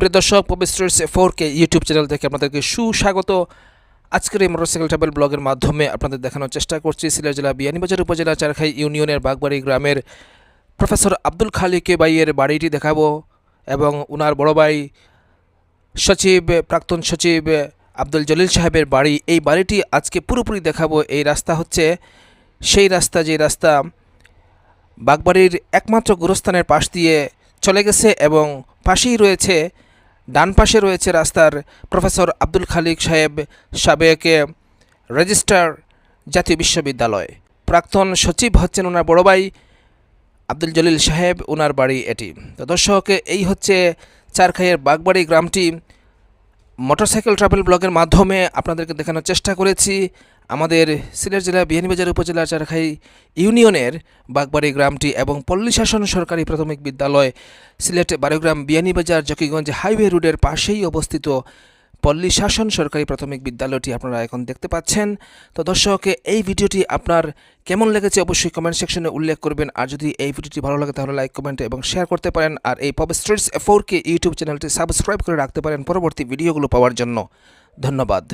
প্রিয় দর্শক, পবিস্ট্রিটস 4K YouTube channel থেকে আপনাদেরকে সুস্বাগত। আজকের এই মোটরসাইকেল ট্রাভেল ব্লগের মাধ্যমে আপনাদের দেখানোর চেষ্টা করছি সিলেট জেলা বিয়ানীবাজার উপজেলা চারখাই ইউনিয়নের বাগবাড়ি গ্রামের প্রফেসর আব্দুল খালিক ভাইয়ের বাড়িটি দেখাবো এবং ওনার বড় ভাই সচিব, প্রাক্তন সচিব আব্দুল জলিল সাহেবের বাড়ি। এই বাড়িটি আজকে পুরোপুরি দেখাবো। এই রাস্তা হচ্ছে সেই রাস্তা যে রাস্তা বাগবাড়ির একমাত্র গোরস্থানের পাশ দিয়ে চলে গেছে এবং পাশেই রয়েছে, ডান পাশে রয়েছে রাস্তার প্রফেসর আব্দুল খালিক সাহেব সাবেক রেজিস্ট্রার জাতীয় বিশ্ববিদ্যালয়। প্রাক্তন সচিব হচ্ছেন ওনার বড় ভাই আব্দুল জলিল সাহেব, ওনার বাড়ি এটি। তো দর্শক, এই হচ্ছে চারখাইয়ের বাগবাড়ি গ্রামটি। মোটরসাইকেল ট্রাভেল ব্লগের মাধ্যমে আপনাদেরকে দেখানোর চেষ্টা করেছি আমাদের সিলেট জেলা বিয়ানীবাজার উপজেলার চারখাই ইউনিয়নের বাগবাড়ি গ্রামটি এবং পল্লী শাসন সরকারি প্রাথমিক বিদ্যালয় সিলেট বারোগ্রাম বিয়ানীবাজার জকিগঞ্জ হাইওয়ে রোডের পাশেই অবস্থিত পল্লী শাসন সরকারি প্রাথমিক বিদ্যালয়টি আপনারা এখন দেখতে পাচ্ছেন। তো দর্শক, এই ভিডিওটি আপনার কেমন লেগেছে অবশ্যই কমেন্ট সেকশনে উল্লেখ করবেন। আর যদি এই ভিডিওটি ভালো লাগে তাহলে লাইক, কমেন্ট এবং শেয়ার করতে পারেন। আর এই পবিস্ট্রিটস 4K ইউটিউব চ্যানেলটি সাবস্ক্রাইব করে রাখতে পারেন পরবর্তী ভিডিওগুলো পাওয়ার জন্য। ধন্যবাদ।